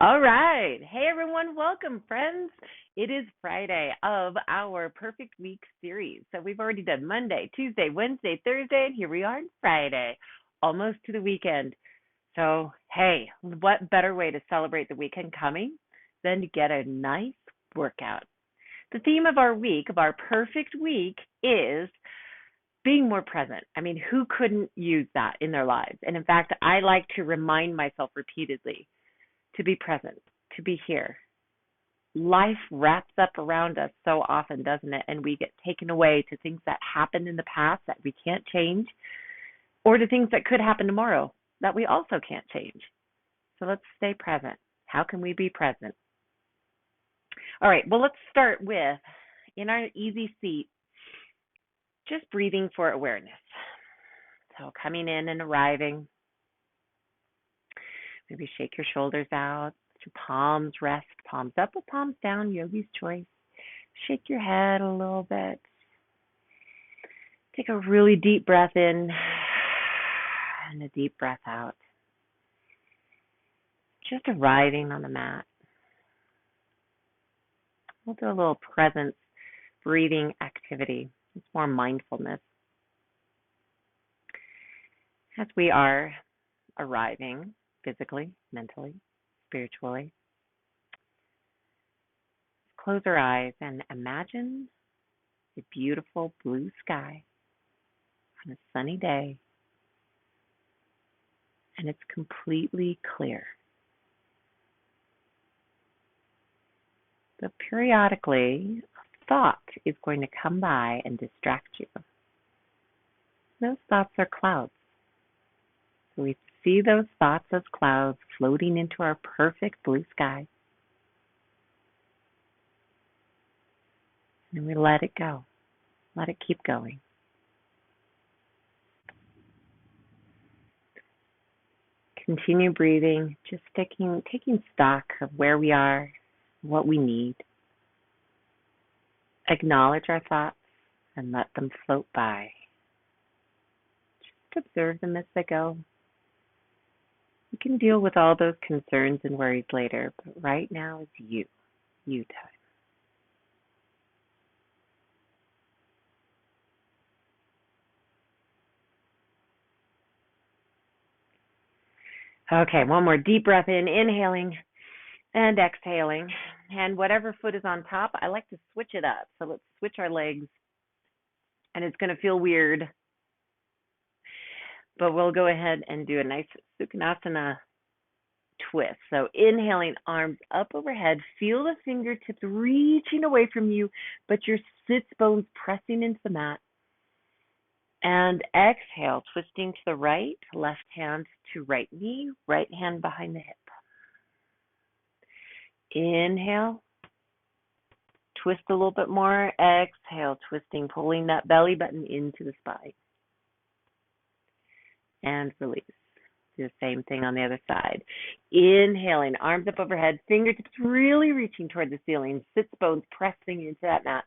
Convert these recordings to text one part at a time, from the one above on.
All right. Hey, everyone. Welcome, friends. It is Friday of our Perfect Week series. So we've already done Monday, Tuesday, Wednesday, Thursday, and here we are on Friday, almost to the weekend. So, hey, what better way to celebrate the weekend coming than to get a nice workout? The theme of our week, of our perfect week, is being more present. I mean, who couldn't use that in their lives? And in fact, I like to remind myself repeatedly to be present, to be here. Life wraps up around us so often, doesn't it? And we get taken away to things that happened in the past that we can't change, or to things that could happen tomorrow that we also can't change. So let's stay present. How can we be present? All right, well, let's start with in our easy seat, just breathing for awareness. So coming in and arriving, maybe shake your shoulders out, let your palms rest, palms up or palms down, yogi's choice. Shake your head a little bit. Take a really deep breath in and a deep breath out. Just arriving on the mat. We'll do a little presence breathing activity. It's more mindfulness. As we are arriving physically, mentally, spiritually, close our eyes and imagine a beautiful blue sky on a sunny day, and it's completely clear. But periodically, a thought is going to come by and distract you. Those thoughts are clouds. So we see those thoughts as clouds floating into our perfect blue sky. And we let it go. Let it keep going. Continue breathing, just taking stock of where we are, what we need. Acknowledge our thoughts and let them float by. Just observe them as they go. You can deal with all those concerns and worries later, but right now is you time. Okay, one more deep breath in, inhaling and exhaling. And whatever foot is on top, I like to switch it up. So let's switch our legs. And it's going to feel weird, but we'll go ahead and do a nice Sukhanasana twist. So inhaling, arms up overhead. Feel the fingertips reaching away from you, but your sits bones pressing into the mat. And exhale, twisting to the right, left hand to right knee, right hand behind the hip. Inhale, twist a little bit more. Exhale, twisting, pulling that belly button into the spine. And release. Do the same thing on the other side. Inhaling, arms up overhead, fingertips really reaching toward the ceiling, sits bones pressing into that mat.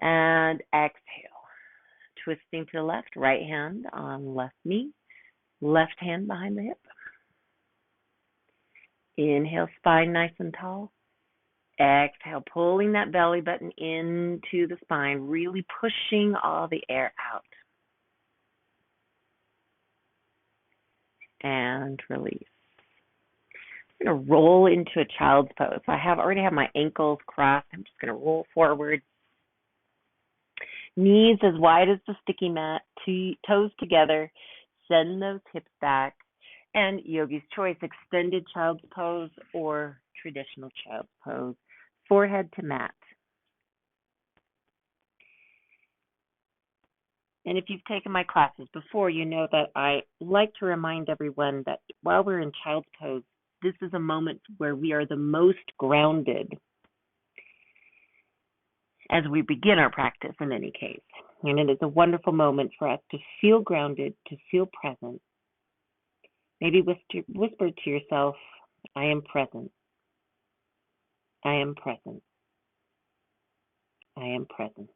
And exhale. Twisting to the left, right hand on left knee, left hand behind the hip. Inhale, spine nice and tall. Exhale, pulling that belly button into the spine, really pushing all the air out. And release. I'm going to roll into a child's pose. I already have my ankles crossed. I'm just going to roll forward. Knees as wide as the sticky mat, toes together, send those hips back, and yogi's choice, extended child's pose or traditional child's pose, forehead to mat. And if you've taken my classes before, you know that I like to remind everyone that while we're in child's pose, this is a moment where we are the most grounded as we begin our practice in any case. And it is a wonderful moment for us to feel grounded, to feel present. Maybe whisper to yourself, I am present. I am present. I am present.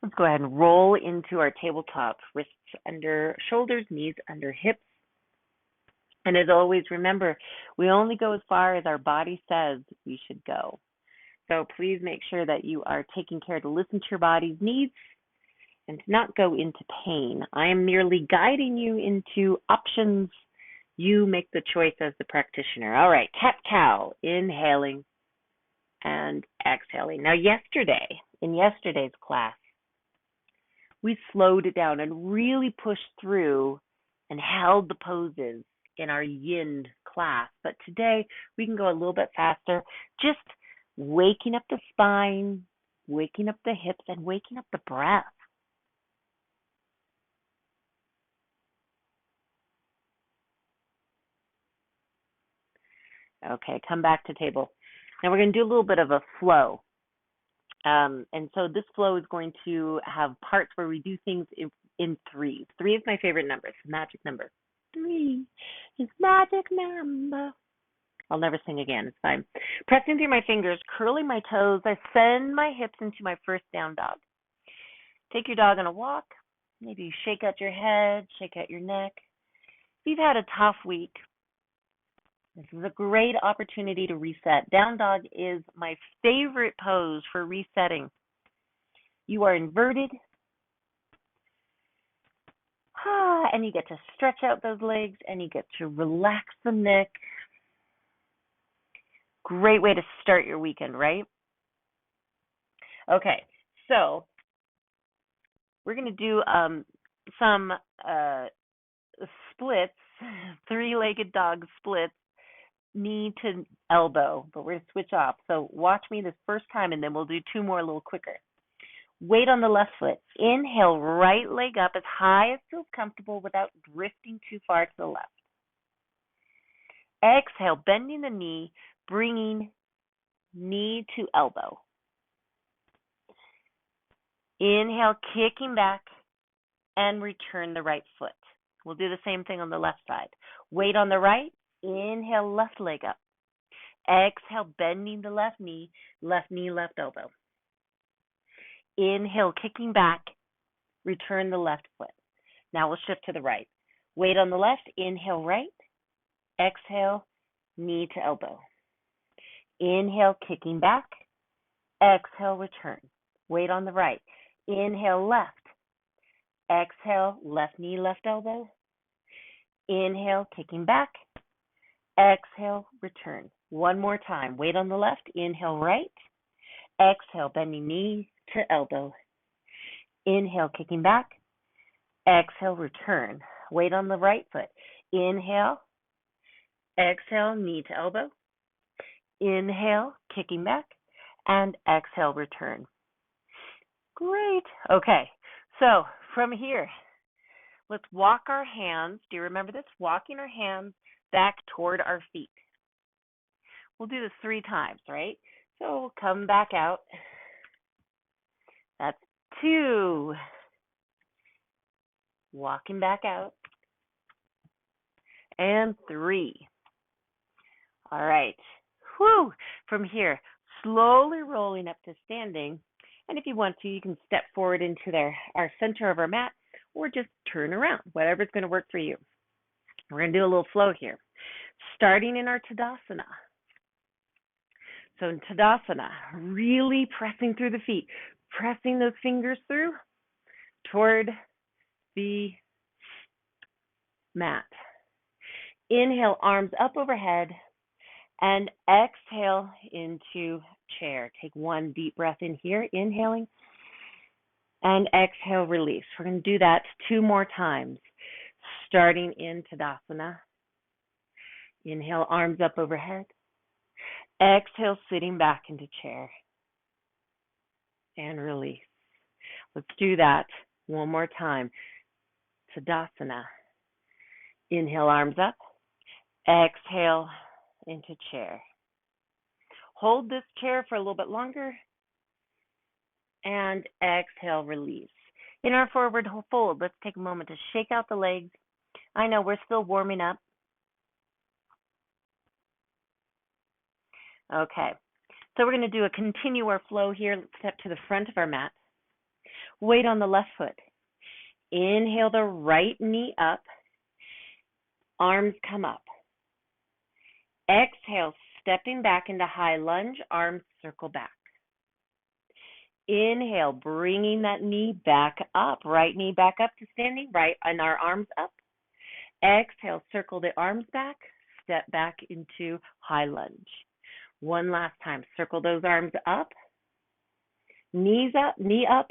Let's go ahead and roll into our tabletop, wrists under shoulders, knees under hips. And as always, remember, we only go as far as our body says we should go. So please make sure that you are taking care to listen to your body's needs and to not go into pain. I am merely guiding you into options. You make the choice as the practitioner. All right, cat-cow, inhaling and exhaling. Now, in yesterday's class, we slowed it down and really pushed through and held the poses in our yin class. But today, we can go a little bit faster, just waking up the spine, waking up the hips, and waking up the breath. Okay, come back to table. Now we're going to do a little bit of a flow. And so this flow is going to have parts where we do things in threes. 3 is my favorite number. It's a magic number. 3 is magic number. I'll never sing again. It's fine. Pressing through my fingers, curling my toes, I send my hips into my first down dog. Take your dog on a walk. Maybe shake out your head, shake out your neck. If you've had a tough week, this is a great opportunity to reset. Down dog is my favorite pose for resetting. You are inverted, and you get to stretch out those legs, and you get to relax the neck. Great way to start your weekend, right? Okay, so we're going to do some splits, 3-legged dog splits, knee to elbow, but we're going to switch off. So watch me this first time, and then we'll do 2 more a little quicker. Weight on the left foot. Inhale, right leg up as high as feels comfortable without drifting too far to the left. Exhale, bending the knee, bringing knee to elbow. Inhale, kicking back, and return the right foot. We'll do the same thing on the left side. Weight on the right. Inhale, left leg up. Exhale, bending the left knee, left elbow. Inhale, kicking back, return the left foot. Now we'll shift to the right. Weight on the left, inhale right, exhale, knee to elbow. Inhale, kicking back, exhale, return. Weight on the right. Inhale, left. Exhale, left knee, left elbow. Inhale, kicking back. Exhale, return. One more time. Weight on the left. Inhale, right. Exhale, bending knee to elbow. Inhale, kicking back. Exhale, return. Weight on the right foot. Inhale. Exhale, knee to elbow. Inhale, kicking back. And exhale, return. Great. Okay. So from here, let's walk our hands. Do you remember this? Walking our hands back toward our feet. We'll do this 3 times, right? So we'll come back out. That's 2. Walking back out. And 3. All right. Whew. From here, slowly rolling up to standing. And if you want to, you can step forward into our center of our mat or just turn around, whatever's going to work for you. We're going to do a little flow here. Starting in our Tadasana. So in Tadasana, really pressing through the feet, pressing those fingers through toward the mat. Inhale, arms up overhead, and exhale into chair. Take 1 deep breath in here, inhaling, and exhale, release. We're going to do that 2 more times, starting in Tadasana. Inhale, arms up overhead. Exhale, sitting back into chair. And release. Let's do that 1 more time. Tadasana. Inhale, arms up. Exhale, into chair. Hold this chair for a little bit longer. And exhale, release. In our forward fold, let's take a moment to shake out the legs. I know we're still warming up. Okay, so we're going to continue our flow here. Let's step to the front of our mat. Weight on the left foot. Inhale the right knee up. Arms come up. Exhale, stepping back into high lunge, arms circle back. Inhale, bringing that knee back up, right knee back up to standing, right, and our arms up. Exhale, circle the arms back, step back into high lunge. One last time, circle those arms up, knees up, knee up.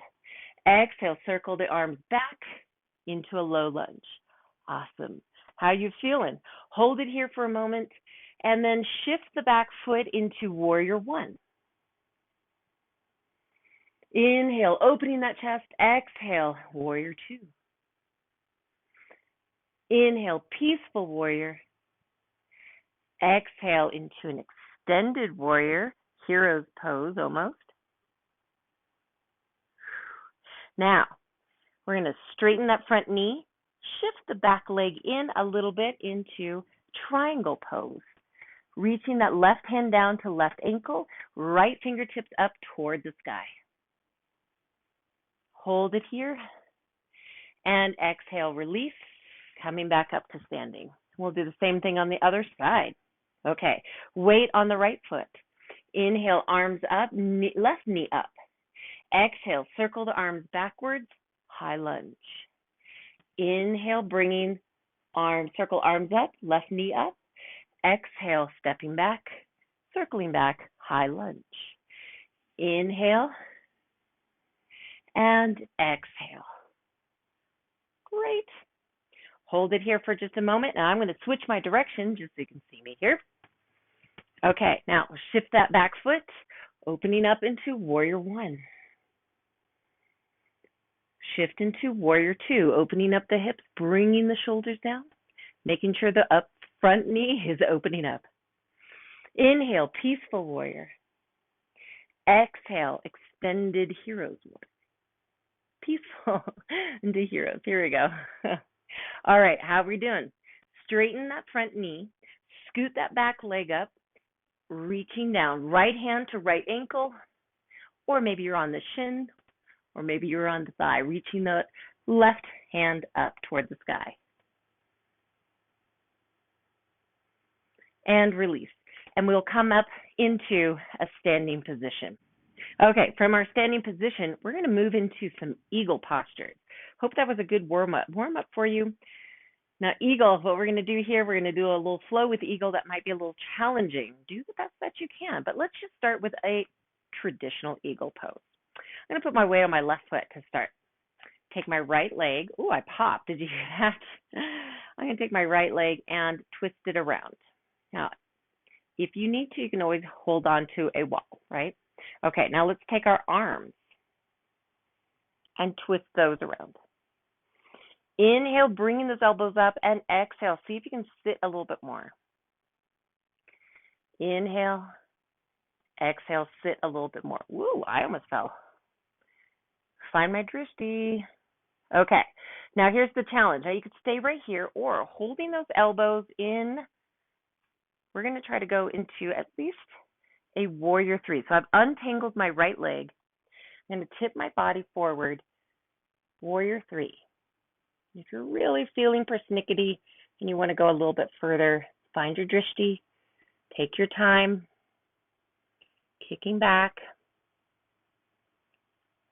Exhale, circle the arms back into a low lunge. Awesome. How are you feeling? Hold it here for a moment, and then shift the back foot into warrior one. Inhale, opening that chest. Exhale, warrior two. Inhale, peaceful warrior. Exhale into an extended warrior, hero's pose almost. Now, we're going to straighten that front knee, shift the back leg in a little bit into triangle pose, reaching that left hand down to left ankle, right fingertips up toward the sky. Hold it here, and exhale, release, coming back up to standing. We'll do the same thing on the other side. Okay, weight on the right foot. Inhale, arms up, left knee up. Exhale, circle the arms backwards, high lunge. Inhale, bringing circle arms up, left knee up. Exhale, stepping back, circling back, high lunge. Inhale and exhale. Great. Hold it here for just a moment. Now I'm going to switch my direction just so you can see me here. Okay, now shift that back foot, opening up into warrior one. Shift into warrior two, opening up the hips, bringing the shoulders down, making sure the up front knee is opening up. Inhale, peaceful warrior. Exhale, extended hero's warrior. Peaceful into heroes. Here we go. All right, how are we doing? Straighten that front knee, scoot that back leg up, reaching down, right hand to right ankle, or maybe you're on the shin, or maybe you're on the thigh, reaching the left hand up toward the sky. And release. And we'll come up into a standing position. Okay, from our standing position, we're going to move into some eagle postures. Hope that was a good warm-up for you. Now, eagle, what we're going to do here, we're going to do a little flow with eagle that might be a little challenging. Do the best that you can, but let's just start with a traditional eagle pose. I'm going to put my weight on my left foot to start. Take my right leg. Oh, I popped. Did you hear that? I'm going to take my right leg and twist it around. Now, if you need to, you can always hold on to a wall, right? Okay, now let's take our arms and twist those around. Inhale, bringing those elbows up, and exhale. See if you can sit a little bit more. Inhale, exhale, sit a little bit more. Woo, I almost fell. Find my drishti. Okay, now here's the challenge. Now you could stay right here or holding those elbows in. We're going to try to go into at least a warrior three. So I've untangled my right leg. I'm going to tip my body forward. Warrior three. If you're really feeling persnickety and you want to go a little bit further, find your drishti. Take your time. Kicking back.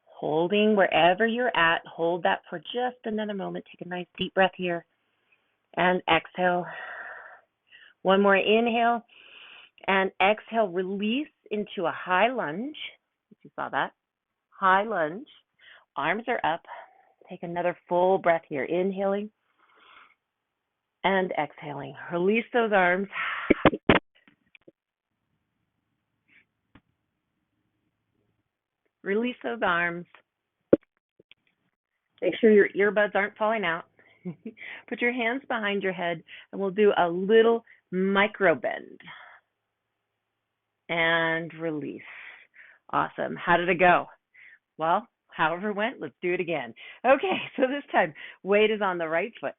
Holding wherever you're at. Hold that for just another moment. Take a nice deep breath here. And exhale. One more inhale. And exhale, release into a high lunge. If you saw that. High lunge. Arms are up. Take another full breath here. Inhaling and exhaling. Release those arms. Release those arms. Make sure your earbuds aren't falling out. Put your hands behind your head and we'll do a little micro bend. And release. Awesome. How did it go? Well, however it went, let's do it again. Okay, so this time, weight is on the right foot.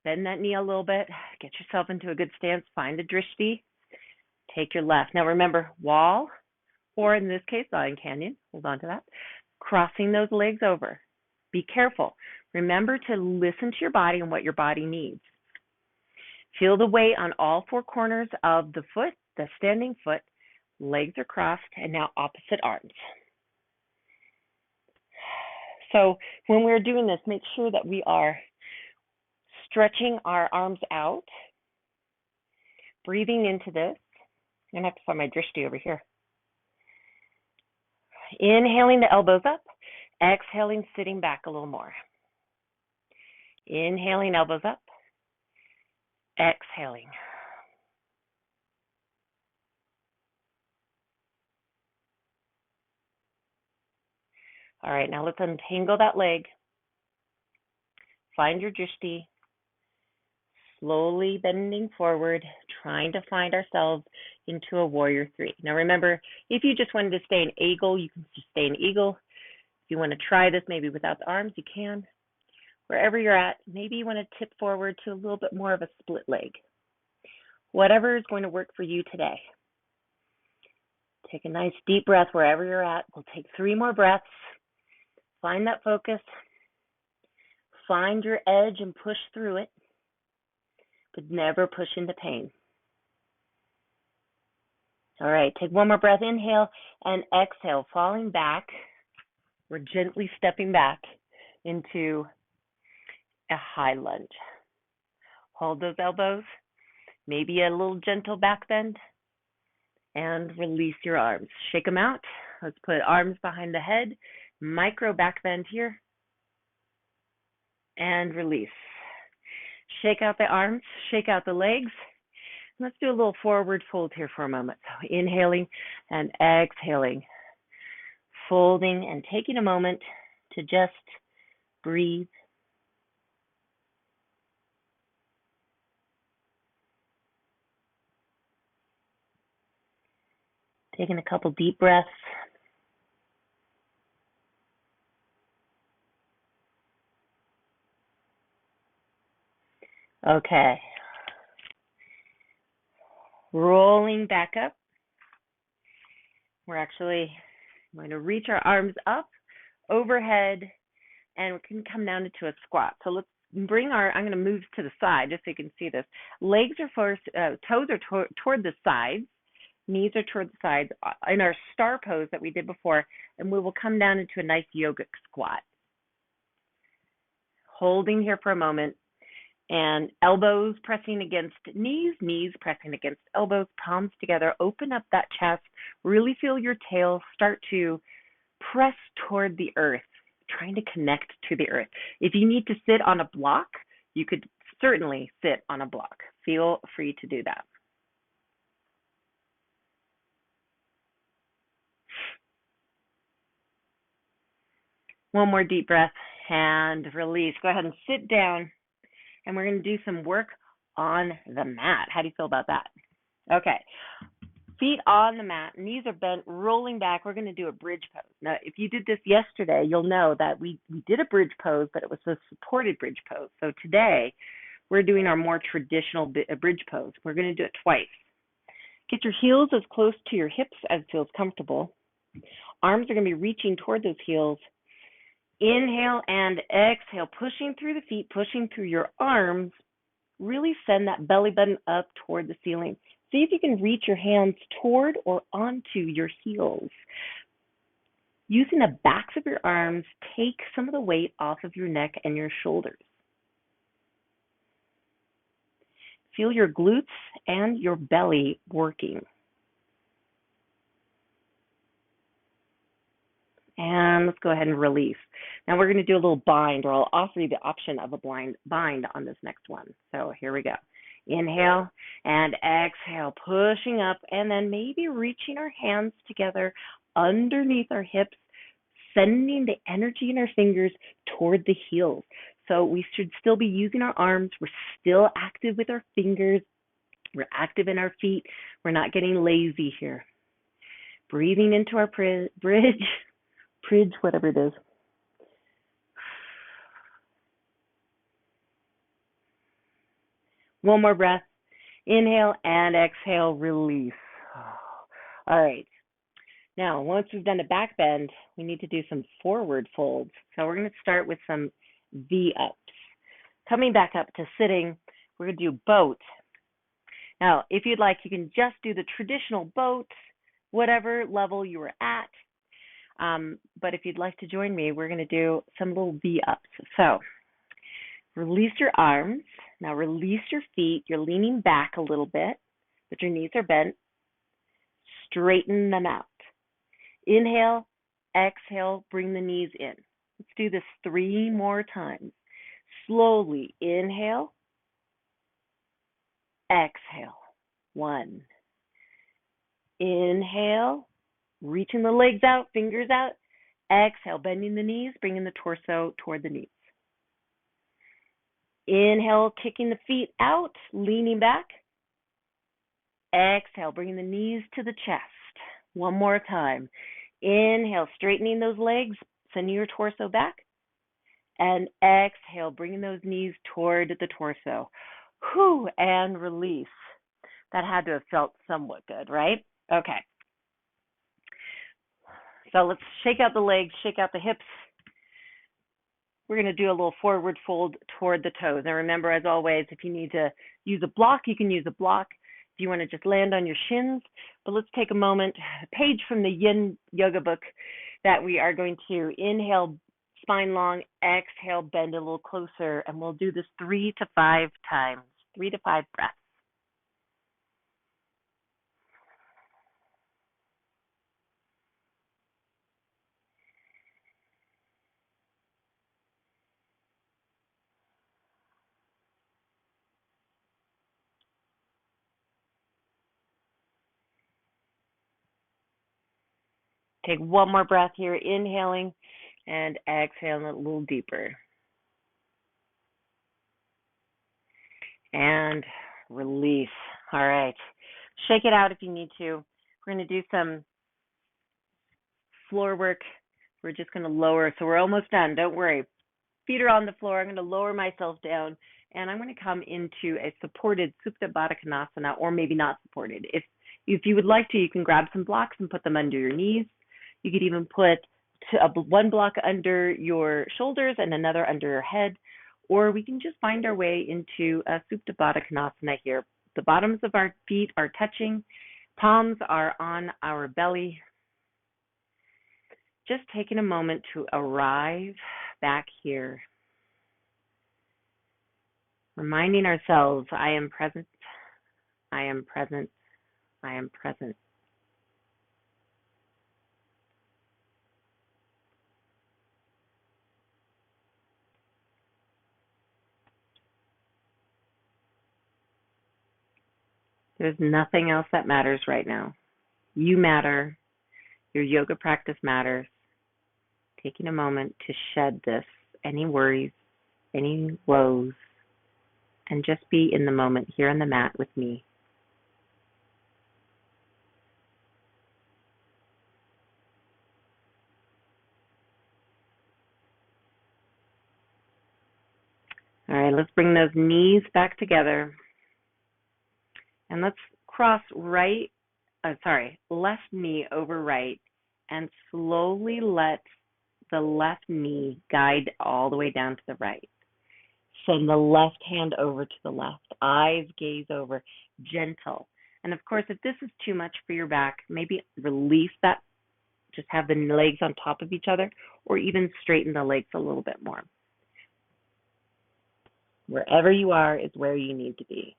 Bend that knee a little bit. Get yourself into a good stance. Find a drishti. Take your left. Now remember, wall or in this case, Lion Canyon. Hold on to that. Crossing those legs over. Be careful. Remember to listen to your body and what your body needs. Feel the weight on all four corners of the foot, the standing foot. Legs are crossed, and now opposite arms. So when we're doing this, make sure that we are stretching our arms out, breathing into this. I'm going to have to find my drishti over here. Inhaling the elbows up, exhaling, sitting back a little more. Inhaling, elbows up, exhaling. All right, now let's untangle that leg. Find your drishti. Slowly bending forward, trying to find ourselves into a warrior three. Now remember, if you just wanted to stay in eagle, you can just stay in eagle. If you want to try this maybe without the arms, you can. Wherever you're at, maybe you want to tip forward to a little bit more of a split leg. Whatever is going to work for you today. Take a nice deep breath wherever you're at. We'll take 3 more breaths. Find that focus. Find your edge and push through it, but never push into pain. All right, take 1 more breath. Inhale and exhale, falling back. We're gently stepping back into a high lunge. Hold those elbows, maybe a little gentle back bend, and release your arms. Shake them out. Let's put arms behind the head, micro back bend here, and release. Shake out the arms, shake out the legs. Let's do a little forward fold here for a moment. So inhaling and exhaling, folding and taking a moment to just breathe. Taking a couple deep breaths. Okay. Rolling back up. We're actually going to reach our arms up, overhead, and we can come down into a squat. So let's bring I'm going to move to the side just so you can see this. Legs are first, toes are toward the sides, knees are toward the sides in our star pose that we did before, and we will come down into a nice yogic squat. Holding here for a moment, and elbows pressing against knees, knees pressing against elbows, palms together. Open up that chest. Really feel your tail start to press toward the earth, trying to connect to the earth. If you need to sit on a block, you could certainly sit on a block. Feel free to do that. One more deep breath and release. Go ahead and sit down, and we're going to do some work on the mat. How do you feel about that? Okay. Feet on the mat, knees are bent, rolling back. We're going to do a bridge pose. Now, if you did this yesterday, you'll know that we did a bridge pose, but it was a supported bridge pose. So today, we're doing our more traditional bridge pose. We're going to do it twice. Get your heels as close to your hips as feels comfortable. Arms are going to be reaching toward those heels. Inhale and exhale, pushing through the feet, pushing through your arms. Really send that belly button up toward the ceiling. See if you can reach your hands toward or onto your heels. Using the backs of your arms, take some of the weight off of your neck and your shoulders. Feel your glutes and your belly working. And let's go ahead and release. Now we're going to do a little bind, or I'll offer you the option of a bind on this next one. So here we go. Inhale and exhale, pushing up, and then maybe reaching our hands together underneath our hips, sending the energy in our fingers toward the heels. So we should still be using our arms. We're still active with our fingers. We're active in our feet. We're not getting lazy here. Breathing into our bridge, whatever it is. One more breath. Inhale and exhale, release. All right. Now, once we've done a back bend, we need to do some forward folds. So we're going to start with some V-ups. Coming back up to sitting, we're going to do boat. Now, if you'd like, you can just do the traditional boat, whatever level you were at. But if you'd like to join me, we're going to do some little V-ups. So release your arms. Now release your feet. You're leaning back a little bit, but your knees are bent. Straighten them out. Inhale, exhale, bring the knees in. Let's do this 3 more times. Slowly inhale, exhale. 1. Inhale, reaching the legs out, fingers out. Exhale, bending the knees, bringing the torso toward the knees. Inhale, kicking the feet out, leaning back. Exhale, bringing the knees to the chest. 1 more time. Inhale, straightening those legs, sending your torso back. And exhale, bringing those knees toward the torso. Whew, and release. That had to have felt somewhat good, right? Okay. So let's shake out the legs, shake out the hips. We're going to do a little forward fold toward the toes. And remember, as always, if you need to use a block, you can use a block. If you want to just land on your shins. But let's take a moment, a page from the Yin Yoga book, that we are going to inhale, spine long, exhale, bend a little closer. And we'll do this 3 to 5 times, 3 to 5 breaths. Take 1 more breath here, inhaling and exhaling a little deeper. And release. All right. Shake it out if you need to. We're going to do some floor work. We're just going to lower. So we're almost done. Don't worry. Feet are on the floor. I'm going to lower myself down. And I'm going to come into a supported Supta Baddha Konasana, or maybe not supported. If you would like to, you can grab some blocks and put them under your knees. You could even put 1 block under your shoulders and another under your head. Or we can just find our way into a Supta Baddha Konasana here. The bottoms of our feet are touching. Palms are on our belly. Just taking a moment to arrive back here. Reminding ourselves, I am present, I am present, I am present. There's nothing else that matters right now. You matter. Your yoga practice matters. Taking a moment to shed any worries, any woes, and just be in the moment here on the mat with me. All right, let's bring those knees back together. And let's cross left knee over right, and slowly let the left knee guide all the way down to the right. Send the left hand over to the left, eyes gaze over, gentle. And of course, if this is too much for your back, maybe release that, just have the legs on top of each other, or even straighten the legs a little bit more. Wherever you are is where you need to be.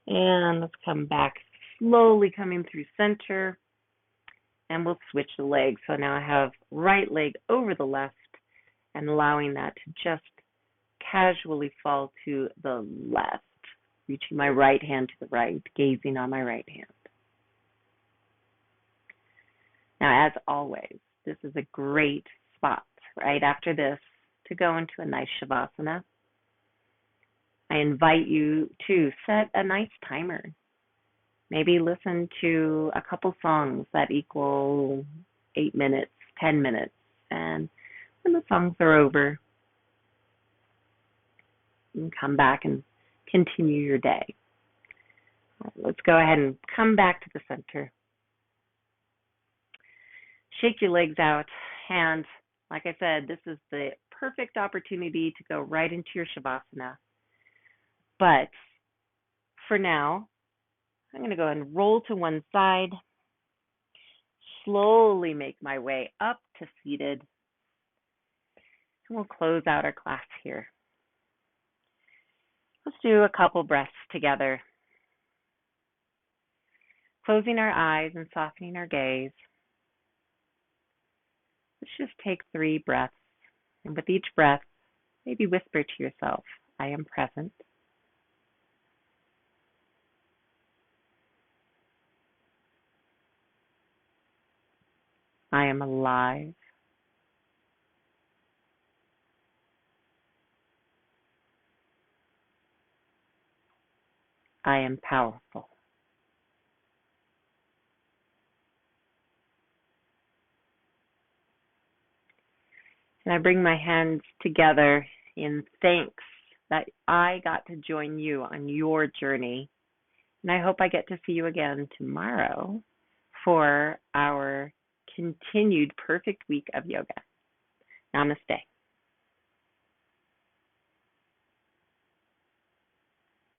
And let's come back, slowly coming through center, and we'll switch the legs. So now I have right leg over the left, and allowing that to just casually fall to the left, reaching my right hand to the right, gazing on my right hand. Now, as always, this is a great spot right after this to go into a nice Shavasana. I invite you to set a nice timer. Maybe listen to a couple songs that equal 8 minutes, 10 minutes. And when the songs are over, and come back and continue your day. Let's go ahead and come back to the center. Shake your legs out. And like I said, this is the perfect opportunity to go right into your Shavasana. But for now, I'm going to go and roll to one side, slowly make my way up to seated, and we'll close out our class here. Let's do a couple breaths together. Closing our eyes and softening our gaze. Let's just take 3 breaths, and with each breath, maybe whisper to yourself, I am present. I am alive. I am powerful. And I bring my hands together in thanks that I got to join you on your journey. And I hope I get to see you again tomorrow for our continued perfect week of yoga. Namaste.